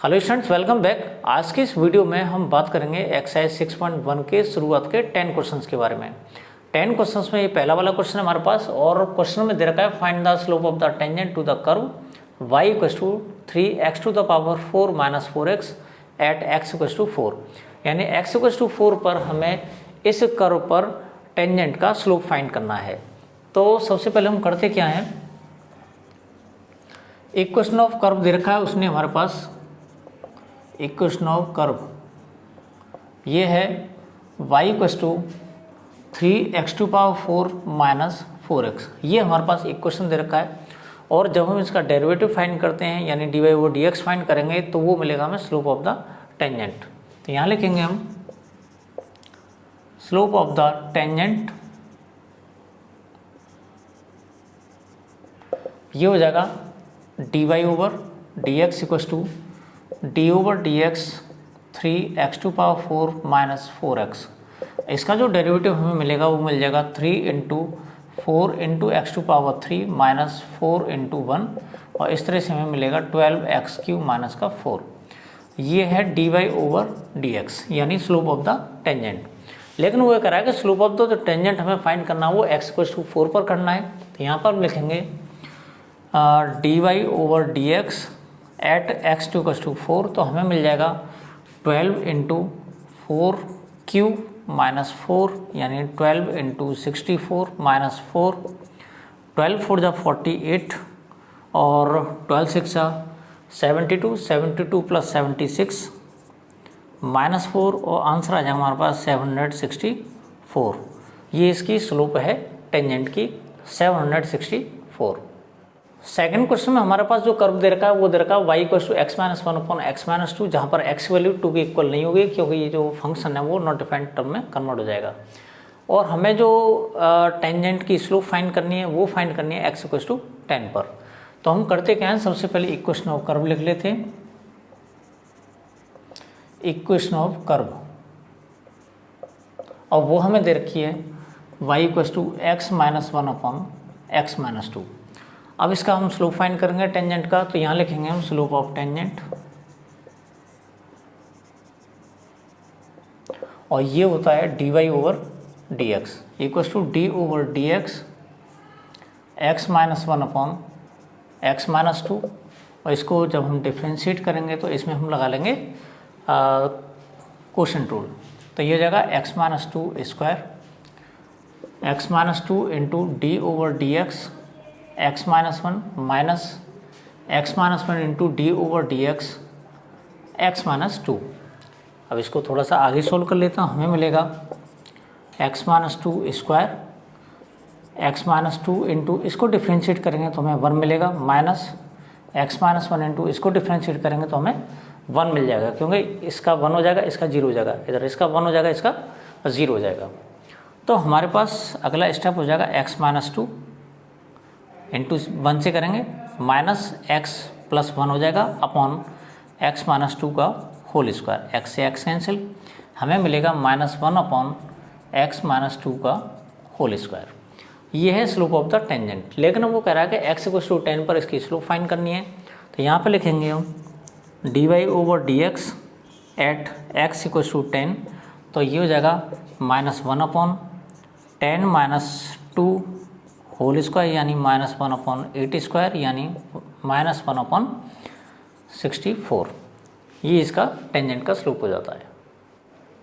Hello students, welcome back. आज की इस वीडियो में हम बात करेंगे एक्सरसाइज 6.1 के शुरुआत के 10 क्वेश्चंस के बारे में। 10 क्वेश्चंस में ये पहला वाला क्वेश्चन है हमारे पास और क्वेश्चन में दे रखा है find the slope of the tangent to the curve y equals to 3x to the power 4 minus 4x at x equals to 4। यानी x इक्वल्स टू 4 पर हमें इस कर्व पर टेंजेंट का स्लोप फाइंड करना है। तो सबसे पहले हम करते क्या हैं, इक्वेशन ऑफ कर्व दे रखा है उसने हमारे पास। इक्वेशन ऑफ कर्व ये है y equals to 3x to power 4 minus 4x। ये हमारे पास इक्वेशन दे रखा है और जब हम इसका डेरिवेटिव फाइंड करते हैं यानी dy ओवर dx फाइंड करेंगे तो वो मिलेगा हमें स्लोप ऑफ द टेंजेंट। तो यहाँ लिखेंगे हम स्लोप ऑफ द टेंजेंट, ये हो जाएगा dy over dx equals to D over D X 3x to power 4 minus 4x। इसका जो डेरिवेटिव हमें मिलेगा वो मिल जाएगा 3 into 4 into X to power 3 minus 4 into 1 और इस तरह से हमें मिलेगा 12x क्यूब माइनस का 4। ये है dy ओवर dx यानी स्लोप ऑफ द टेंजेंट। लेकिन वो ये कह रहा है कि स्लोप ऑफ द टेंजेंट हमें फाइंड करना वो x इक्वल्स टू 4 पर करना है। तो यहाँ पर हम लिखेंगे dy over dx at x to equals to 4। तो हमें मिल जाएगा 12 इंटू 4 क्यूब माइनस 4 यानी 12 इंटू 64 माइनस 4, 12 4 जा 48 और 12 6 जा 72, 72 प्लस 76 माइनस 4 और आंसर आ जाएगा हमारे पास 764। ये इसकी स्लोप है टेंजेंट की 764। सेकंड क्वेश्चन में हमारे पास जो कर्व दे रखा है वो दे रखा है y equals to X minus 1 upon X minus 2, जहाँ पर x वैल्यू 2 के इक्वल नहीं होगी क्योंकि ये जो फंक्शन है वो नॉट डिफाइंड टर्म में कन्वर्ट हो जाएगा। और हमें जो टेंजेंट की स्लोप फाइंड करनी है वो फाइंड करनी है x इक्वल्स टू 10 पर। तो हम करते क्या हैं, सबसे पहले इक्वेशन ऑफ कर्व लिख लेते हैं। इक्वेशन ऑफ कर्व और वो हमें दे रखी है y equals to X minus 1 upon X minus 2। अब इसका हम स्लोप फाइंड करेंगे टेंजेंट का। तो यहाँ लिखेंगे हम स्लोप ऑफ टेंजेंट और ये होता है dy over dx equals to D over D x X minus 1 upon X minus 2। और इसको जब हम डिफ्रेंशिएट करेंगे तो इसमें हम लगा लेंगे कोशेंट रूल। तो ये हो जाएगा x minus 2 square x minus 2 into D over D x X minus 1 minus x minus 1 into D over D x X minus 2। अब इसको थोड़ा सा आगे सोल्व कर लेता हूँ। हमें मिलेगा x minus 2 square x minus 2 into इसको डिफ्रेंशिएट करेंगे तो हमें 1 मिलेगा माइनस एक्स माइनस 1 इंटू इसको डिफ्रेंशिएट करेंगे तो हमें 1 मिल जाएगा क्योंकि इसका 1 हो जाएगा, इसका 0 हो जाएगा, इधर इसका 1 हो जाएगा, इसका 0 हो जाएगा। तो हमारे पास अगला स्टेप हो जाएगा एक्स माइनस 2 इंटू 1 से करेंगे माइनस एक्स प्लस 1 हो जाएगा अपॉन एक्स माइनस 2 का होल स्क्वायर। एक्स से एक्स कैंसिल, हमें मिलेगा माइनस 1 अपॉन एक्स माइनस 2 का होल स्क्वायर। ये है स्लोप ऑफ द टेंजेंट। लेकिन वो कह रहा है कि एक्स इक्वल्स टू 10 पर इसकी स्लोप फाइंड करनी है। तो यहाँ पे लिखेंगे हम dy over dx at X equals to 10। तो ये हो जाएगा minus 1 upon 10 minus 2 whole square यानी माइनस 1 अपॉन 8 स्क्वायर यानी माइनस 1 अपॉन 64। ये इसका टेंजेंट का स्लोप हो जाता है।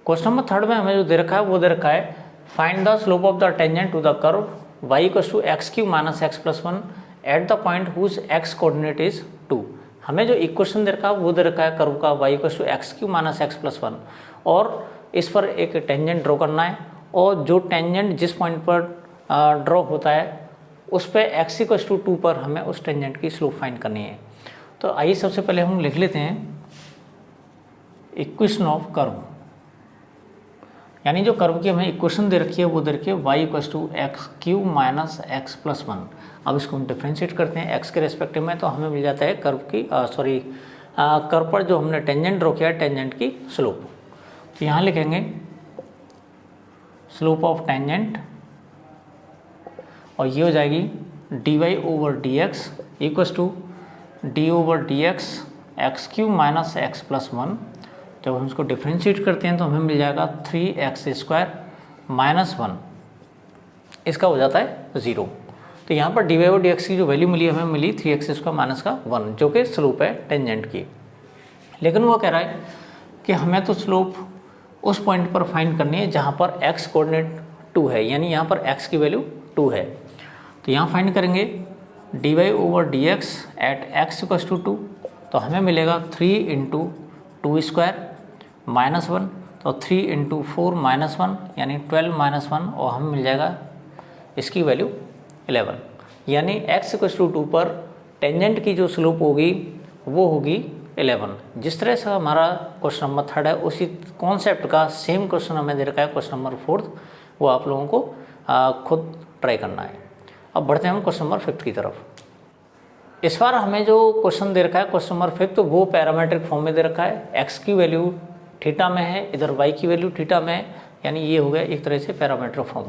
क्वेश्चन नंबर 3 में हमें जो दे रखा है वो दे रखा है find the slope of the tangent to the curve y equals to X cube minus X plus 1 at the point whose X coordinate is 2। हमें जो इक्वेशन दे रखा है वो दे रखा है कर्व का y equals to X cube minus X plus 1 और इस पर एक टेंजेंट ड्रॉ करना है और जो टेंजेंट जिस पॉइंट पर ड्रॉ होता है उस पर एक्स इक्वल्स टू 2 पर हमें उस टेंजेंट की स्लोप फाइंड करनी है। तो आइए सबसे पहले हम लिख लेते हैं इक्वेशन ऑफ कर्व, यानी जो कर्व की हमें इक्वेशन दे रखी है वो दे रखी है y equals to X cube minus X plus 1। अब इसको हम डिफ्रेंशिएट करते हैं x के रेस्पेक्टिव में तो हमें मिल जाता है कर्व की कर्व पर जो हमने टेंजेंट ड्रॉ किया है टेंजेंट की स्लोप। तो यहाँ लिखेंगे स्लोप ऑफ टेंजेंट और ये हो जाएगी dy over dx equals to D over D x x cube minus X plus 1, जब हम इसको डिफ्रेंशिएट करते हैं तो हमें मिल जाएगा 3x² माइनस 1, इसका हो जाता है 0। तो यहाँ पर dy/dx की जो वैल्यू मिली हमें मिली 3x² माइनस का 1, जो कि स्लोप है टेंजेंट की। लेकिन वो कह रहा है कि हमें तो स्लोप उस पॉइंट पर फाइंड करनी है जहाँ पर x कोऑर्डिनेट 2 है, यानी यहाँ पर x की वैल्यू 2 है। तो यहाँ फाइंड करेंगे dy/dx एट x = 2, तो हमें मिलेगा 3 × 2² माइनस 1, तो 3 × 4 माइनस 1 यानी 12 माइनस 1, और हमें मिल जाएगा इसकी वैल्यू 11। यानी x = 2 पर टेंजेंट की जो स्लोप होगी वो होगी 11। जिस तरह से हमारा क्वेश्चन नंबर 3 है, उसी कॉन्सेप्ट का सेम क्वेश्चन हमें दे रखा है क्वेश्चन नंबर 4, वो आप लोगों को खुद ट्राई करना है। अब बढ़ते हैं हम क्वेश्चन नंबर 5 की तरफ। इस बार हमें जो क्वेश्चन दे रखा है क्वेश्चन नंबर 5, तो वो पैरामीट्रिक फॉर्म में दे रखा है। x की वैल्यू थीटा में है, इधर y की वैल्यू थीटा में है, यानी ये हो गया एक तरह से पैरामीट्रिक फॉर्म।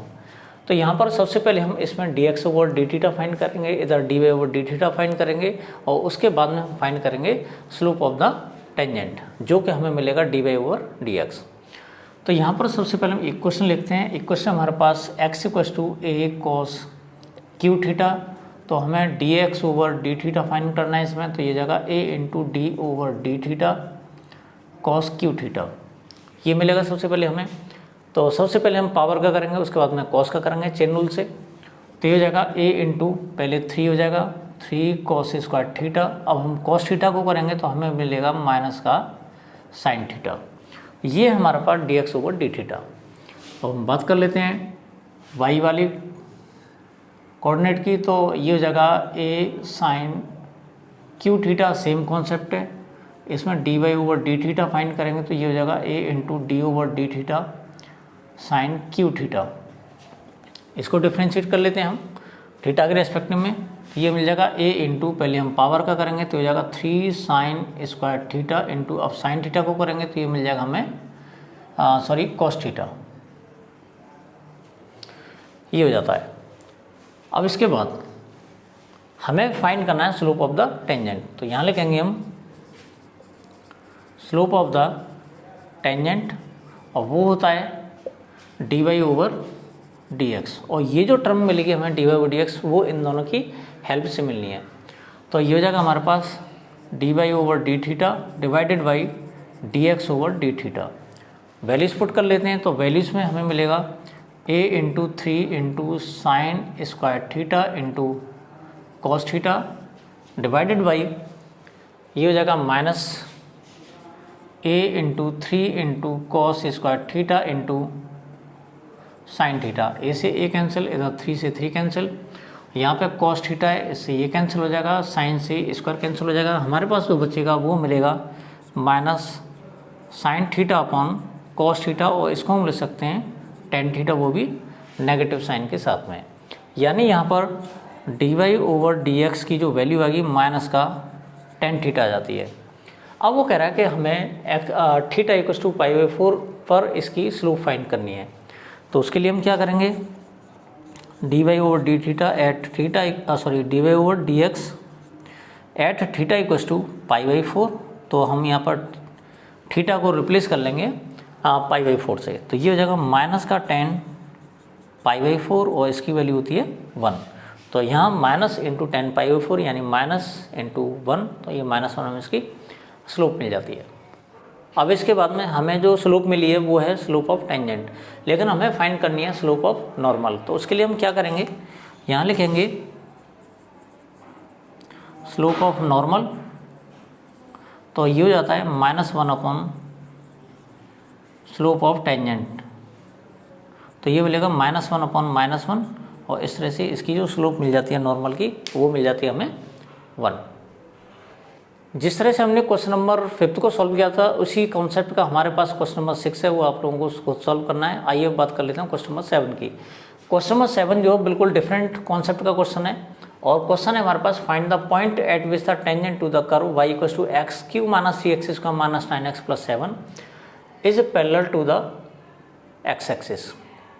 तो यहाँ पर सबसे पहले हम इसमें dx/dθ फाइंड करेंगे, इधर dy/dθ फाइंड करेंगे, और उसके बाद में हम फाइंड करेंगे स्लोप ऑफ द टेंजेंट, जो कि हमें मिलेगा dy/dx। तो यहाँ पर सबसे पहले हम इक्वेशन लिखते हैं। इक्वेशन हमारे पास x = a cos q θ, तो हमें dx/dθ फाइंड करना है इसमें, तो ये जगह a × d/dθ cos q θ ये मिलेगा सबसे पहले हमें। तो सबसे पहले हम पावर का करेंगे, उसके बाद में कॉस का करेंगे चेन रूल से। तो ये हो जाएगा a × पहले 3 हो जाएगा 3 cos² θ। अब हम cos θ को करेंगे तो हमें मिलेगा माइनस का sin θ। ये हमारे पास dx/dθ। अब हम बात कर लेते हैं y वाली कोऑर्डिनेट की, तो ये हो जाएगा a sin q θ, same concept है। इसमें dy/dθ फाइंड करेंगे तो ये हो जाएगा a × d/dθ sin q θ। इसको डिफ्रेंशिएट कर लेते हैं हम थीटा के रेस्पेक्टिव में, तो ये मिल जाएगा a × पहले हम पावर का करेंगे तो हो जाएगा 3 sin² θ इंटू, अब sin θ को करेंगे तो ये मिल जाएगा हमें cos θ, ये हो जाता है। अब इसके बाद हमें फाइंड करना है स्लोप ऑफ द टेंजेंट। तो यहाँ लिखेंगे हम स्लोप ऑफ द टेंजेंट, और वो होता है dy/dx, और ये जो टर्म मिलेगी हमें dy/dx वो इन दोनों की हेल्प से मिलनी है। तो ये हो जाएगा हमारे पास dy/dθ divided by dx/dθ। Values put कर लेते हैं, तो वैल्यूज में हमें मिलेगा a × 3 × sin² θ into cos θ divided by, ये हो जाएगा minus a × 3 × cos² θ into sin θ। a से a कैंसिल, इधर 3 से 3 कैंसिल, यहाँ पे cos θ है, इससे ये कैंसिल हो जाएगा, sin से स्क्वायर कैंसिल हो जाएगा। हमारे पास जो बचेगा वो मिलेगा माइनस sin θ अपॉन cos θ, और इसको हम लिख सकते हैं tan θ, वो भी नेगेटिव साइन के साथ में। यानी यहाँ पर dy/dx की जो वैल्यू आएगी माइनस का tan θ आ जाती है। अब वो कह रहा है कि हमें θ = π/4 पर इसकी स्लोप फाइंड करनी है। तो उसके लिए हम क्या करेंगे, dy/dθ एट dy/dx एट θ = π/4, तो हम यहाँ पर थीटा को रिप्लेस कर लेंगे π/4 से, तो ये हो जाएगा माइनस का tan π/4, और इसकी वैल्यू होती है 1। तो यहाँ माइनस इंटू tan π/4 यानी माइनस इंटू 1, तो ये -1 हमें इसकी स्लोप मिल जाती है। अब इसके बाद में हमें जो स्लोप मिली है वो है स्लोप ऑफ टेंजेंट, लेकिन हमें फाइंड करनी है स्लोप ऑफ नॉर्मल। तो उसके लिए हम क्या करेंगे, यहाँ लिखेंगे स्लोप ऑफ नॉर्मल, तो ये हो जाता है -1 अपॉन स्लोप ऑफ टेंजेंट, तो ये मिलेगा -1 अपॉन -1, और इस तरह से इसकी जो स्लोप मिल जाती है नॉर्मल की वो मिल जाती है हमें 1। जिस तरह से हमने क्वेश्चन नंबर 5 को सॉल्व किया था, उसी कॉन्सेप्ट का हमारे पास क्वेश्चन नंबर 6 है, वो आप लोगों को उसको सॉल्व करना है। आइए बात कर लेते हैं क्वेश्चन नंबर 7 की। क्वेश्चन नंबर 7 जो बिल्कुल डिफरेंट कॉन्सेप्ट का क्वेश्चन है, और क्वेश्चन है हमारे पास find the point at which the tangent to the curve y = x³ - 3x² - 9x + 7 is parallel to the x axis.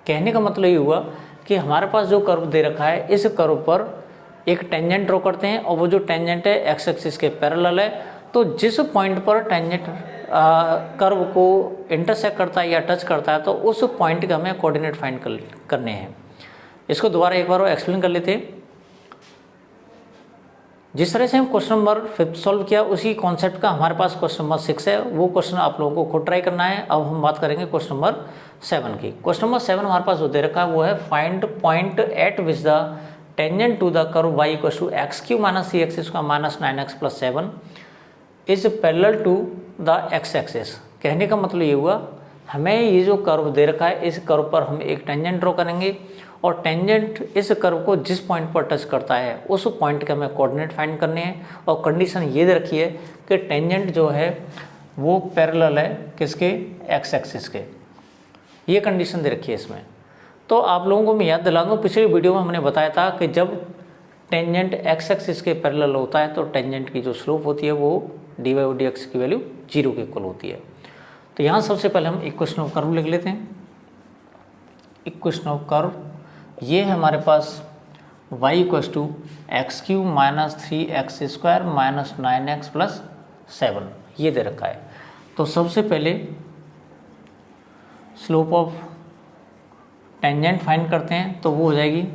कहने का मतलब ये हुआ कि हमारे पास जो कर्व दे रखा है, इस कर्व पर एक टेंजेंट ड्रॉ करते हैं, और वो जो टेंजेंट है x एक्सिस के पैरेलल है। तो जिस पॉइंट पर टेंजेंट कर्व को इंटरसेक्ट करता है या टच करता है तो उस पॉइंट के हमें कोऑर्डिनेट फाइंड करने हैं। इसको दोबारा एक बार एक्सप्लेन कर लेते हैं। जिस तरह से हम क्वेश्चन नंबर 5 सॉल्व किया उसी कॉन्सेप्ट का हमारे पास क्वेश्चन नंबर 6 है, वो क्वेश्चन आप लोगों को खुद ट्राई करना है। अब हम बात करेंगे क्वेश्चन नंबर 7 की। क्वेश्चन नंबर 7 हमारे पास जो दे रखा है वो है find point at which the tangent to the curve y equal to X cube minus 3x square minus 9x plus 7 is parallel to the x axis. कहने का मतलब ये हुआ हमें ये जो कर्व दे रखा है इस कर्व पर हम एक टेंजेंट ड्रॉ करेंगे और टेंजेंट इस कर्व को जिस पॉइंट पर टच करता है उस पॉइंट के हमें कोऑर्डिनेट फाइंड करने हैं। और कंडीशन ये दे रखी है कि टेंजेंट जो है वो पैरेलल है किसके, एक्स एक्सिस के। ये कंडीशन दे रखी है इसमें। तो आप लोगों को मैं याद दिला दूँ, पिछली वीडियो में हमने बताया था कि जब टेंजेंट एक्स एक्सिस के पैरेलल होता है तो टेंजेंट की जो स्लोप होती है वो dy और dx की वैल्यू 0 के इक्वल होती है। तो यहाँ सबसे पहले हम इक्वेशन ऑफ कर्व लिख लेते हैं। इक्वेशन ऑफ कर्व ये है हमारे पास y equal to X cube minus 3x square minus 9x plus 7 ये दे रखा है। तो सबसे पहले स्लोप ऑफ टेंजेंट फाइंड करते हैं, तो वो हो जाएगी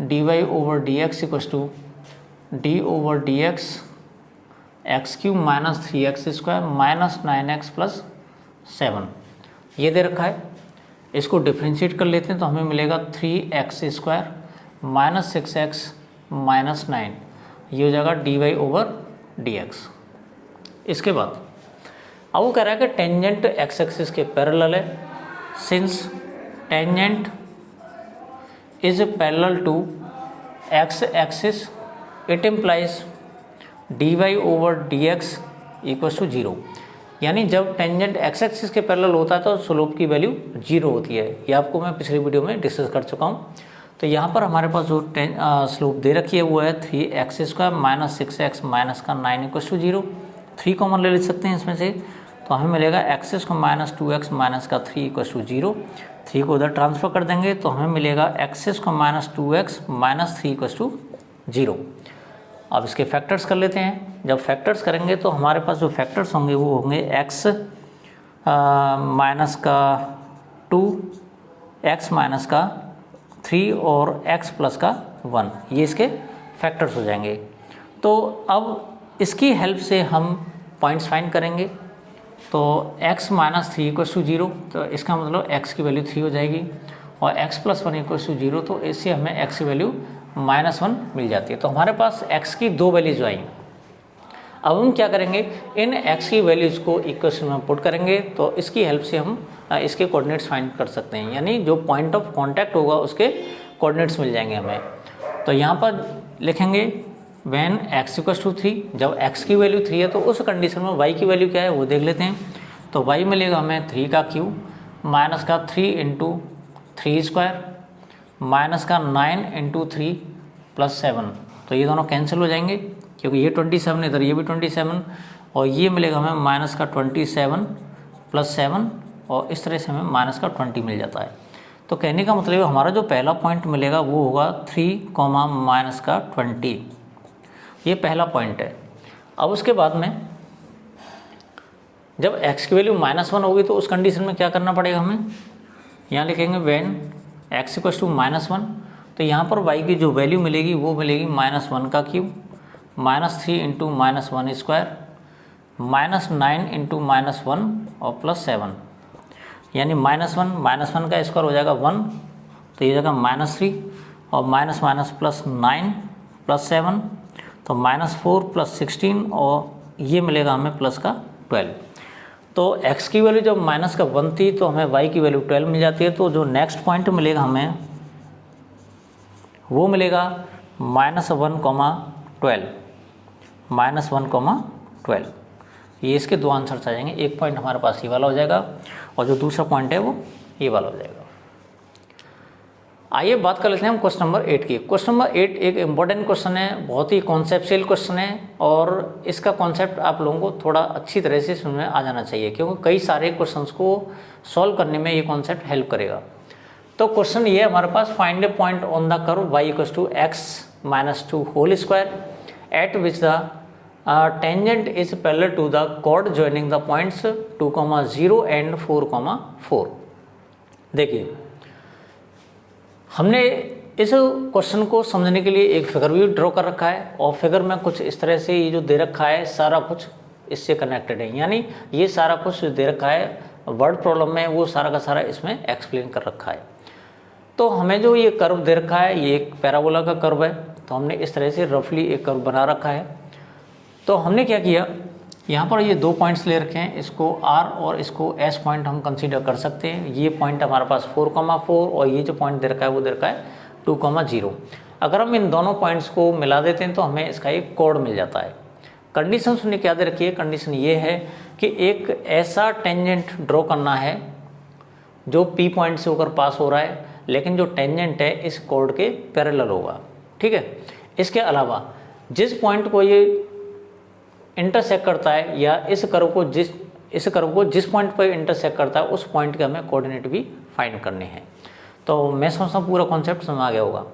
dy over dx equal to d over dx X cube minus 3x square minus 9x plus 7 ये दे रखा है। इसको डिफ्रेंशिएट कर लेते हैं तो हमें मिलेगा 3x square minus 6x minus 9 ये हो जाएगा dy ओवर dx। इसके बाद अब वो कह रहा है कि टेंजेंट एक्स एक्सिस के पैरेलल है। Since tangent is parallel to X axis it implies dy over dx equal to 0। यानी जब टेंजेंट एक्स एक्सिस के पैरेलल होता है तो स्लोप की वैल्यू 0 होती है। ये आपको मैं पिछली वीडियो में डिस्कस कर चुका हूँ। तो यहाँ पर हमारे पास जो स्लोप दे रखी है वो है 3x square minus 6x minus का 9 इक्वल टू 0। 3 कॉमन ले सकते हैं इसमें से, तो हमें मिलेगा X square minus 2x minus का 3 इक्वल टू 0। 3 को उधर ट्रांसफर कर देंगे तो हमें मिलेगा X square minus 2x minus 3 equal to 0। अब इसके फैक्टर्स कर लेते हैं। जब फैक्टर्स करेंगे तो हमारे पास जो फैक्टर्स होंगे वो होंगे x माइनस का 2, x माइनस का 3 और x प्लस का 1 ये इसके फैक्टर्स हो जाएंगे। तो अब इसकी हेल्प से हम पॉइंट्स फाइंड करेंगे। तो x माइनस 3 इक्वल टू 0, तो इसका मतलब x की वैल्यू 3 हो जाएगी और x प्लस 1 इक्वल टू 0, तो इससे हमें x की वैल्यू -1 मिल जाती है। तो हमारे पास x की 2 वैल्यूज आई। अब हम क्या करेंगे, इन x की वैल्यूज़ को इक्वेशन में पुट करेंगे तो इसकी हेल्प से हम इसके कोऑर्डिनेट्स फाइंड कर सकते हैं। यानी जो पॉइंट ऑफ कांटेक्ट होगा उसके कोऑर्डिनेट्स मिल जाएंगे हमें। तो यहाँ पर लिखेंगे व्हेन x इक्वल टू 3, जब x की वैल्यू 3 है तो उस कंडीशन में y की वैल्यू क्या है वो देख लेते हैं। तो y मिलेगा हमें 3 का क्यूब माइनस का 3 इंटू 3 स्क्वायर माइनस का 9 इंटू 3 प्लस 7, तो ये दोनों कैंसिल हो जाएंगे क्योंकि ये 27 इधर ये भी 27 और ये मिलेगा हमें माइनस का 27 प्लस 7 और इस तरह से हमें माइनस का 20 मिल जाता है। तो कहने का मतलब हमारा जो पहला पॉइंट मिलेगा वो होगा 3 माइनस का 20, ये पहला पॉइंट है। अब उसके बाद में जब x की वैल्यू -1 होगी तो उस कंडीशन में क्या करना पड़ेगा हमें, यहाँ लिखेंगे व्हेन x इक्वल टू -1, तो यहाँ पर y की जो वैल्यू मिलेगी वो मिलेगी -1 का क्यूब -3 इंटू -1 स्क्वायर -9 इंटू -1 और प्लस 7, यानी -1 का स्क्वायर हो जाएगा 1, तो ये जाएगा -3 और माइनस माइनस प्लस 9 प्लस 7, तो -4 प्लस 16 और ये मिलेगा हमें प्लस का 12। तो x की वैल्यू जब माइनस का 1 थी तो हमें y की वैल्यू 12 मिल जाती है। तो जो नेक्स्ट पॉइंट मिलेगा हमें वो मिलेगा -1,12 ये इसके दो आंसर्स आ जाएंगे। एक पॉइंट हमारे पास ये वाला हो जाएगा और जो दूसरा पॉइंट है वो ये वाला हो जाएगा। आइए बात कर लेते हैं हम क्वेश्चन नंबर 8 की। क्वेश्चन नंबर 8 एक इम्पॉर्टेंट क्वेश्चन है, बहुत ही कॉन्सेप्चुअल क्वेश्चन है और इसका कॉन्सेप्ट आप लोगों को थोड़ा अच्छी तरह से समझ में आ जाना चाहिए क्योंकि कई सारे क्वेश्चंस को सॉल्व करने में ये कॉन्सेप्ट हेल्प करेगा। तो क्वेश्चन ये है हमारे पास, find a point on the curve y = x - 2 whole square at which the tangent is parallel to the chord joining the points 2,0 and 4,4। देखिए हमने इस क्वेश्चन को समझने के लिए एक फिगर भी ड्रॉ कर रखा है और फिगर में कुछ इस तरह से ये जो दे रखा है सारा कुछ इससे कनेक्टेड है, यानी ये सारा कुछ जो दे रखा है वर्ड प्रॉब्लम में वो सारा का सारा इसमें एक्सप्लेन कर रखा है। तो हमें जो ये कर्व दे रखा है ये एक पैराबोला का कर्व है, तो हमने इस तरह से रफली एक कर्व बना रखा है। तो हमने क्या किया, यहाँ पर ये 2 पॉइंट्स ले रखे हैं, इसको R और इसको S पॉइंट हम कंसीडर कर सकते हैं। ये पॉइंट हमारे पास 4,4 और ये जो पॉइंट दे रखा है वो दे रखा है 2,0। अगर हम इन दोनों पॉइंट्स को मिला देते हैं तो हमें इसका एक कोड मिल जाता है। कंडीशन सुनिए क्या दे रखी है, कंडीशन ये है कि एक ऐसा टेंजेंट ड्रॉ करना है जो P पॉइंट से होकर पास हो रहा है, लेकिन जो टेंजेंट है इस कोड के पैरेलल होगा, ठीक है। इसके अलावा जिस पॉइंट को ये इंटरसेक्ट करता है या इस कर्व को जिस पॉइंट पर इंटरसेक्ट करता है उस पॉइंट के हमें कोऑर्डिनेट भी फाइंड करने हैं। तो मैं समझता हूँ पूरा कॉन्सेप्ट समझ आ गया होगा।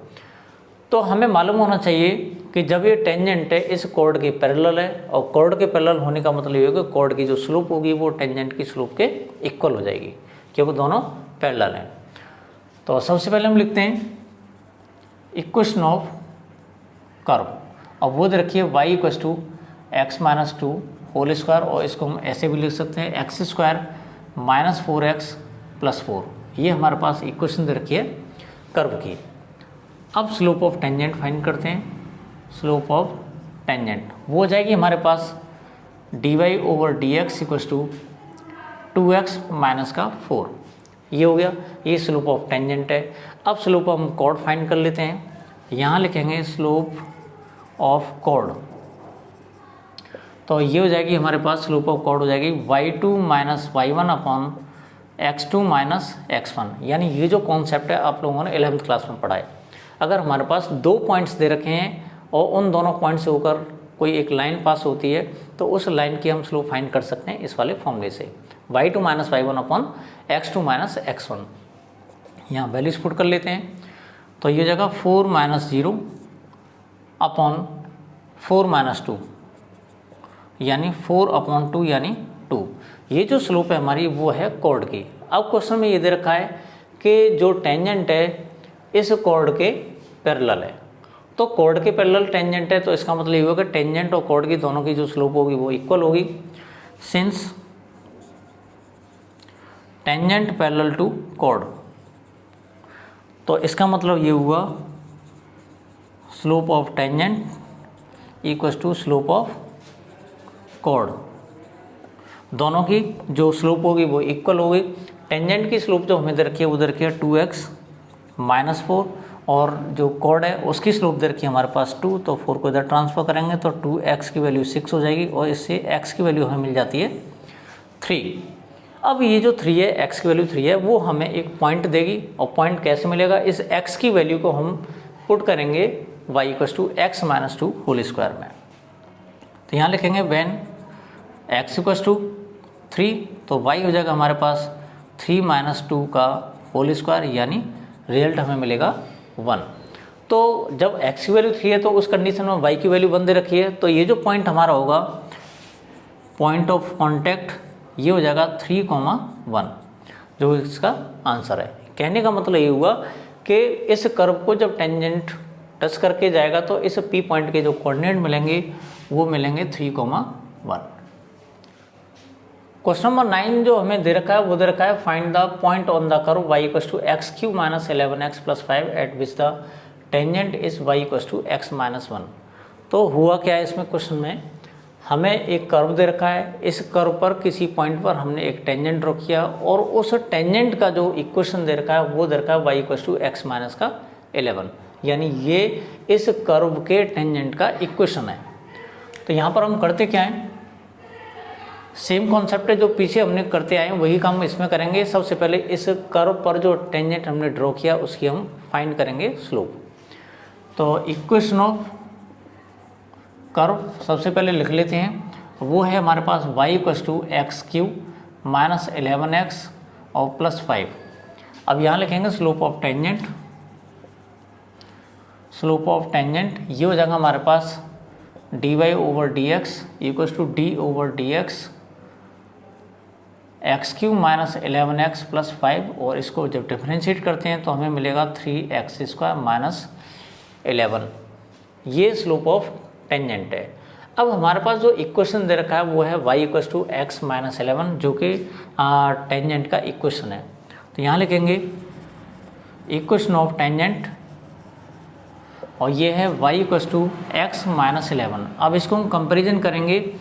तो हमें मालूम होना चाहिए कि जब ये टेंजेंट है इस कोड के पैरेलल है, और कोड के पैरेलल होने का मतलब ये होगा कि कोड की जो स्लोप होगी वो टेंजेंट की स्लोप के इक्वल हो जाएगी, क्योंकि दोनों पैरेलल हैं। तो सबसे पहले हम लिखते हैं इक्वेशन ऑफ कर्व, और वो दे रखिए y = x-2 होल स्क्वायर, और इसको हम ऐसे भी लिख सकते हैं x² - 4x + 4। ये हमारे पास इक्वेशन दे रखी है कर्व की। अब स्लोप ऑफ टेंजेंट फाइंड करते हैं। स्लोप ऑफ टेंजेंट वो हो जाएगी हमारे पास dy/dx = 2x - 4। ये हो गया, ये स्लोप ऑफ टेंजेंट है। अब स्लोप हम कॉर्ड फाइंड कर लेते हैं। यहाँ लिखेंगे स्लोप ऑफ कॉर्ड, तो ये हो जाएगी हमारे पास स्लोप ऑफ कॉर्ड हो जाएगी y2 - y1 x2 - x1। यानी ये जो कॉन्सेप्ट है आप लोगों ने 11th क्लास में पढ़ा है। अगर हमारे पास 2 पॉइंट्स दे रखे हैं और उन दोनों पॉइंट से होकर कोई एक लाइन पास होती है तो उस लाइन की हम स्लोप फाइंड कर सकते हैं इस वाले फॉर्मूले से, y2 - y1 x2 - x1। यहाँ वैल्यूज पुट कर लेते हैं, तो ये जगह 4 - 0 अपॉन 4 - 2 यानी 4/2 यानी 2। ये जो स्लोप है हमारी वो है कॉर्ड की। अब क्वेश्चन में ये दे रखा है कि जो टेंजेंट है इस कॉर्ड के पैरेलल है, तो कॉर्ड के पैरेलल टेंजेंट है, तो इसका मतलब ये होगा कि टेंजेंट और कॉर्ड की दोनों की जो स्लोप होगी वो इक्वल होगी। Since tangent parallel to chord, तो इसका मतलब ये हुआ slope of tangent = slope of chord. दोनों की जो स्लोप होगी वो इक्वल होगी। टेंजेंट की स्लोप जो हमें दे रखी है वो दे रखी है 2x - 4, और जो कॉर्ड है उसकी स्लोप दे रखी है हमारे पास 2, तो 4 को इधर ट्रांसफर करेंगे तो 2x की वैल्यू 6 हो जाएगी, और इससे x की वैल्यू हमें मिल जाती है 3। अब ये जो 3 है, x की वैल्यू 3 है, वो हमें एक पॉइंट देगी, और पॉइंट कैसे मिलेगा, इस x की वैल्यू को हम पुट करेंगे y = x - 2 होल स्क्वायर में। तो यहाँ लिखेंगे व्हेन x = 3, तो y हो जाएगा हमारे पास 3 - 2 का होल स्क्वायर, यानी रिजल्ट हमें मिलेगा 1। तो जब x की वैल्यू 3 है तो उस कंडीशन में y की वैल्यू 1 दे रखी है, तो ये जो पॉइंट हमारा होगा पॉइंट ऑफ कॉन्टैक्ट, ये हो जाएगा 3,1, जो इसका आंसर है। कहने का मतलब ये हुआ कि इस कर्व को जब टेंजेंट टच करके जाएगा तो इस P पॉइंट के जो कोऑर्डिनेट मिलेंगे वो मिलेंगे 3,1। क्वेश्चन नंबर 9 जो हमें दे रखा है वो दे रखा है find the point on the curve y = x³ - 11x + 5 eight which the tangent is y = x - 1। तो हुआ क्या है इसमें, क्वेश्चन में हमें एक कर्व दे रखा है, इस कर्व पर किसी पॉइंट पर हमने एक टेंजेंट ड्रॉ किया, और उस टेंजेंट का जो इक्वेशन दे रखा है वो दे रखा है y = x - 11, यानी ये इस कर्व के टेंजेंट का इक्वेशन है। तो यहाँ पर हम करते क्या हैं, सेम कॉन्सेप्ट है जो पीछे हमने करते आए हैं वही काम इसमें करेंगे। सबसे पहले इस कर्व पर जो टेंजेंट हमने ड्रॉ किया उसकी हम फाइंड करेंगे स्लोप। तो इक्वेशन ऑफ कर्व सबसे पहले लिख लेते हैं, वो है हमारे पास y = x³ - 11x और +5। अब यहाँ लिखेंगे slope of tangent. Slope of tangent ये हो जाएगा हमारे पास d y over D x equals to D over D x x cube minus 11x plus 5, और इसको जब डिफ्रेंशिएट करते हैं तो हमें मिलेगा 3x² माइनस 11। ये स्लोप ऑफ टेंजेंट है। अब हमारे पास जो इक्वेशन दे रखा है वो है y equals to X minus 11, जो कि टेंजेंट का इक्वेशन है। तो यहाँ लिखेंगे इक्वेशन ऑफ टेंजेंट, और ये है y equals to X minus 11। अब इसको हम कंपेरिजन करेंगे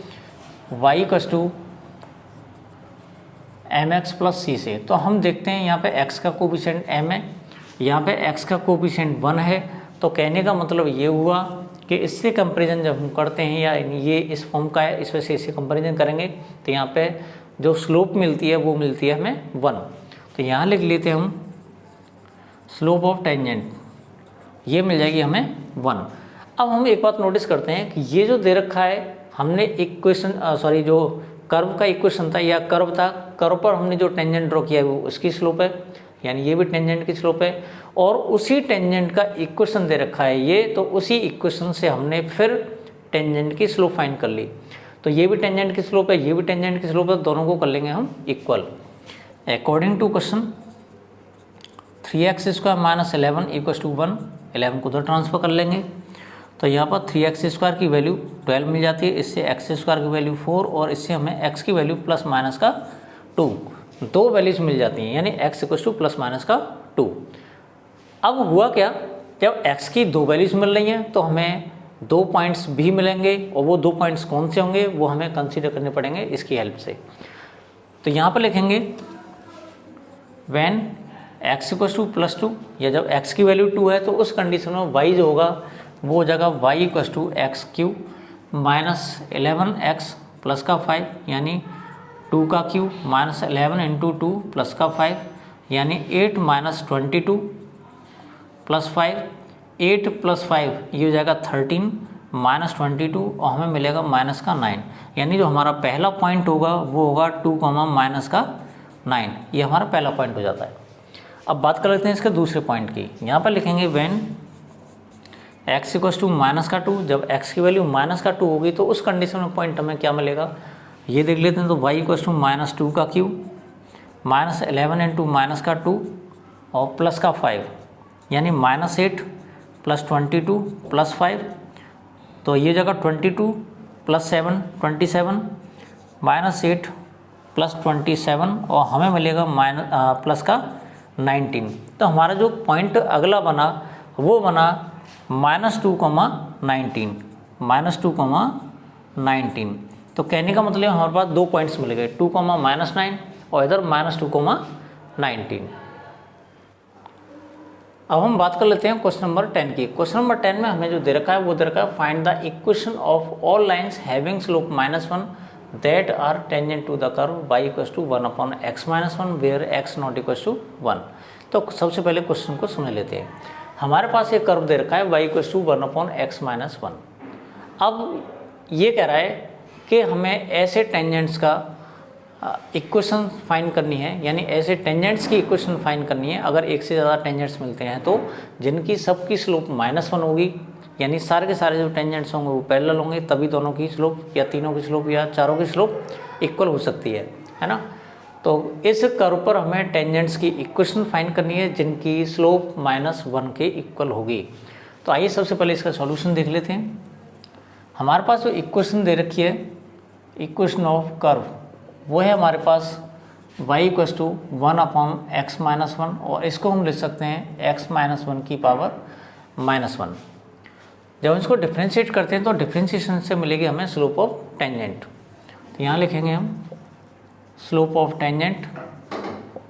y equals to mx plus c से। तो हम देखते हैं यहाँ पे x का कोफिशिएंट m है, यहाँ पे x का कोफिशिएंट 1 है। तो कहने का मतलब ये हुआ कि इससे कंपैरिजन जब हम करते हैं, या ये इस फॉर्म का है, इस वजह से इससे कंपैरिजन करेंगे तो यहाँ पे जो स्लोप मिलती है वो मिलती है हमें 1। तो यहाँ लिख लेते हैं हम स्लोप ऑफ टेंजेंट, ये मिल जाएगी हमें 1। अब हम एक बात नोटिस करते हैं कि ये जो दे रखा है, हमने इक्वेशन जो कर्व का इक्वेशन था या कर्व था, कर्व पर हमने जो टेंजेंट ड्रॉ किया है वो उसकी स्लोप है, यानी ये भी टेंजेंट की स्लोप है। और उसी टेंजेंट का इक्वेशन दे रखा है ये, तो उसी इक्वेशन से हमने फिर टेंजेंट की स्लोप फाइंड कर ली। तो ये भी टेंजेंट की स्लोप है, ये भी टेंजेंट की स्लोप है, दोनों को कर लेंगे हम equal. According to question 3x² minus 11 equals to 1, 11 को उधर ट्रांसफर कर लेंगे। तो यहाँ पर 3x² की वैल्यू 12 मिल जाती है, इससे x² की वैल्यू 4, और इससे हमें x की वैल्यू प्लस माइनस का 2, दो वैल्यूज मिल जाती हैं, यानी x equals two plus minus का 2। अब हुआ क्या, जब x की दो वैल्यूज मिल रही हैं तो हमें 2 पॉइंट्स भी मिलेंगे, और वो 2 पॉइंट्स कौन से होंगे वो हमें कंसीडर करने पड़ेंगे इसकी हेल्प से। तो यहाँ पर लिखेंगे when x equals two plus 2, या जब x की वैल्यू 2 है तो उस कंडीशन में y जो होगा वो हो जाएगा y equals to X cube minus 11x plus का 5, यानी 2 का क्यू माइनस 11 इंटू 2 प्लस का 5, यानी 8 माइनस 22 प्लस 5, 8 प्लस 5 ये हो जाएगा 13 माइनस 22, और हमें मिलेगा माइनस का 9। यानी जो हमारा पहला पॉइंट होगा वो होगा 2 माइनस का 9, ये हमारा पहला पॉइंट हो जाता है। अब बात कर लेते हैं इसके दूसरे पॉइंट की। यहाँ पर लिखेंगे when x equals to minus का 2, जब x की वैल्यू माइनस का 2 होगी तो उस कंडीशन में पॉइंट हमें क्या मिलेगा ये देख लेते हैं। तो y इक्वल्स टू माइनस 2 का क्यू माइनस 11 इंटू माइनस का 2 और प्लस का 5, यानी माइनस 8 प्लस 22 प्लस 5, तो ये जगह 22 प्लस 7 27 माइनस 8 प्लस 27, और हमें मिलेगा प्लस का 19। तो हमारा जो पॉइंट अगला बना वो बना -2, -2, -19। तो कहने का मतलब हमारे पास 2 पॉइंट्स मिल गए, 2, -9 और इधर -2, -19। अब हम बात कर लेते हैं क्वेश्चन नंबर 10 की। क्वेश्चन नंबर 10 में हमें जो दे रखा है वो दे रखा है find the equation of all lines having slope -1 that are tangent to the curve y equals to 1/x-1 where x not equals to 1। तो सबसे पहले क्वेश्चन को समझ लेते हैं। हमारे पास एक कर्व दे रखा है y इक्वल्स टू 1/x-1। अब ये कह रहा है कि हमें ऐसे टेंजेंट्स का इक्वेशन फाइंड करनी है, यानी ऐसे टेंजेंट्स की इक्वेशन फाइंड करनी है अगर एक से ज़्यादा टेंजेंट्स मिलते हैं तो जिनकी सबकी स्लोप -1 होगी, यानी सारे के सारे जो टेंजेंट्स होंगे वो पैरेलल होंगे, तभी दोनों की स्लोप या तीनों की स्लोप या चारों की स्लोप इक्वल हो सकती है ना। तो इस कर्व पर हमें टेंजेंट्स की इक्वेशन फाइंड करनी है जिनकी स्लोप -1 के इक्वल होगी। तो आइए सबसे पहले इसका सॉल्यूशन देख लेते हैं। हमारे पास जो इक्वेशन दे रखी है, इक्वेशन ऑफ कर्व, वो है हमारे पास y इक्वल्स टू 1/x-1, और इसको हम लिख सकते हैं x-1 की पावर -1। जब इसको डिफ्रेंशिएट करते हैं तो डिफ्रेंशिएशन से मिलेगी हमें स्लोप ऑफ टेंजेंट। तो यहाँ लिखेंगे हम स्लोप ऑफ टेंजेंट,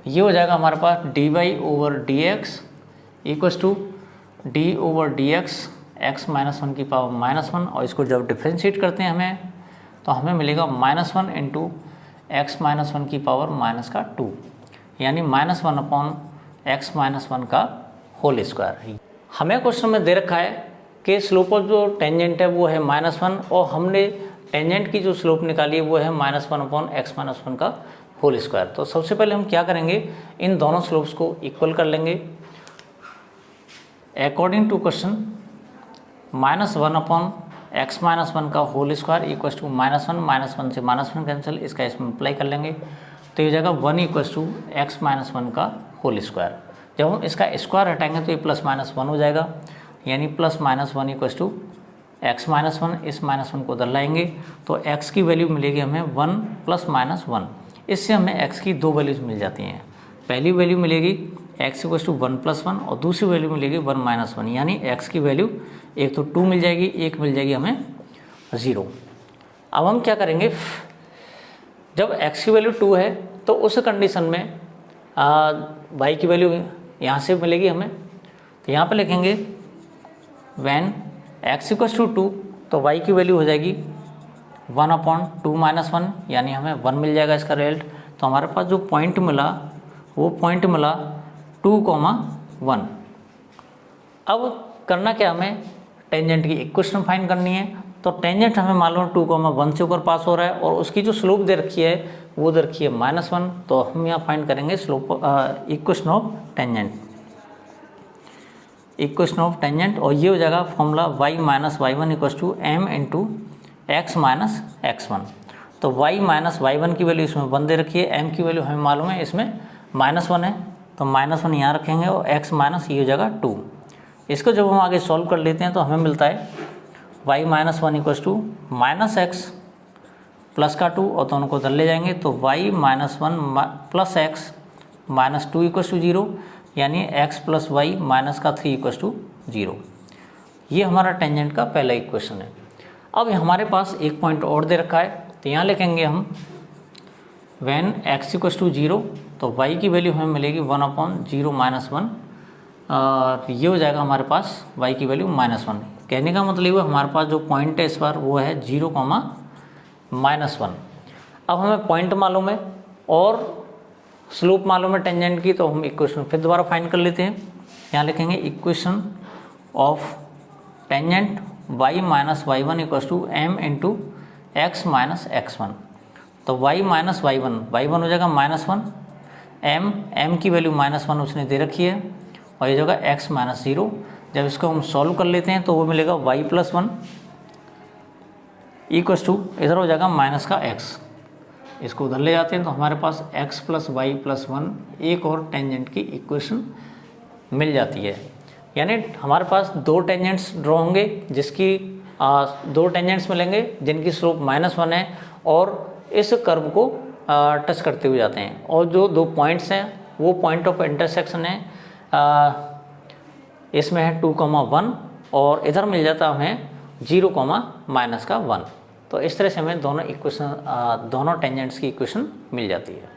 ये हो जाएगा हमारे पास dy/dx equals to d/dx x-1 की पावर -1, और इसको जब डिफ्रेंशिएट करते हैं हमें तो हमें मिलेगा -1 इंटू x-1 की पावर -2, यानी -1/x-1 का होल स्क्वायर। हमें क्वेश्चन में दे रखा है कि स्लोप ऑफ जो टेंजेंट है वो है -1, और हमने टेंजेंट की जो स्लोप निकाली है वो है -1/x-1 का होल स्क्वायर। तो सबसे पहले हम क्या करेंगे, इन दोनों स्लोप्स को इक्वल कर लेंगे। According to question -1/x X minus one का होल स्क्वायर इक्वस टू -1 से -1 कैंसिल, इसका इसमें अप्लाई कर लेंगे तो ये जगह 1 equals to X minus one का होल स्क्वायर। जब हम इसका स्क्वायर हटाएंगे तो ये +-1 हो जाएगा, यानी +-1 equals to X minus one, इस -1 को उधर लाएंगे तो x की वैल्यू मिलेगी हमें 1 + -1। इससे हमें x की दो वैल्यूज मिल जाती हैं। पहली वैल्यू मिलेगी x इक्वस टू 1 + 1 और दूसरी वैल्यू मिलेगी 1 - 1, यानी x की वैल्यू एक तो 2 मिल जाएगी, एक मिल जाएगी हमें 0। अब हम क्या करेंगे, जब x की वैल्यू 2 है तो उस कंडीशन में y की वैल्यू यहाँ से मिलेगी हमें, तो यहाँ पे लिखेंगे व्हेन x इक्वस टू 2 तो y की वैल्यू हो जाएगी 1/2 - 1, यानी हमें 1 मिल जाएगा इसका रिजल्ट। तो हमारे पास जो पॉइंट मिला वो पॉइंट मिला 2,1। अब करना क्या, हमें टेंजेंट की इक्वेशन फाइंड करनी है। तो टेंजेंट हमें मालूम है 2,1 से ऊपर पास हो रहा है और उसकी जो स्लोप दे रखी है वो दे रखी है -1, तो हम यहाँ फाइंड करेंगे slope equation of tangent, equation of tangent, और ये हो जाएगा formula y - y1 equals to m into x - x1। तो y - y1 की वैल्यू इसमें 1 दे रखी है, m की वैल्यू हमें मालूम है इसमें -1 है, तो -1 यहाँ रखेंगे और x माइनस ये हो जाएगा 2। इसको जब हम आगे सॉल्व कर लेते हैं तो हमें मिलता है y - 1 equals to -x plus का 2 और दोनों को उधर ले जाएंगे तो y - 1 plus x minus 2 equals to 0, यानी x प्लस वाई माइनस का 3 इक्वस टू 0। ये हमारा टेंजेंट का पहला इक्वेशन है। अब हमारे पास एक पॉइंट और दे रखा है, तो यहाँ लिखेंगे हम व्हेन x इक्वस टू 0 तो y की वैल्यू हमें मिलेगी 1/0 - 1, और ये हो जाएगा हमारे पास y की वैल्यू -1। कहने का मतलब है हमारे पास जो पॉइंट है इस बार वो है 0, -1। अब हमें पॉइंट मालूम है और स्लोप मालूम है टेंजेंट की, तो हम इक्वेशन फिर दोबारा फाइंड कर लेते हैं। यहाँ लिखेंगे equation of tangent y - y1 equals to m into x - x1। तो y - y1 हो जाएगा -1, m की वैल्यू -1 उसने दे रखी है, और ये होगा x - 0। जब इसको हम सॉल्व कर लेते हैं तो वो मिलेगा y + 1 इक्वस टू इधर हो जाएगा माइनस का x, इसको उधर ले जाते हैं तो हमारे पास x + y + 1 एक और टेंजेंट की इक्वेशन मिल जाती है। यानी हमारे पास दो टेंजेंट्स ड्रॉ होंगे, जिसकी दो टेंजेंट्स मिलेंगे जिनकी स्लोप -1 है और इस कर्व को टच करते हुए जाते हैं, और जो दो पॉइंट्स हैं वो पॉइंट ऑफ इंटरसेक्शन है, इसमें है 2,1 और इधर मिल जाता हमें 0, -1। तो इस तरह से हमें दोनों टेंजेंट्स की इक्वेशन मिल जाती है।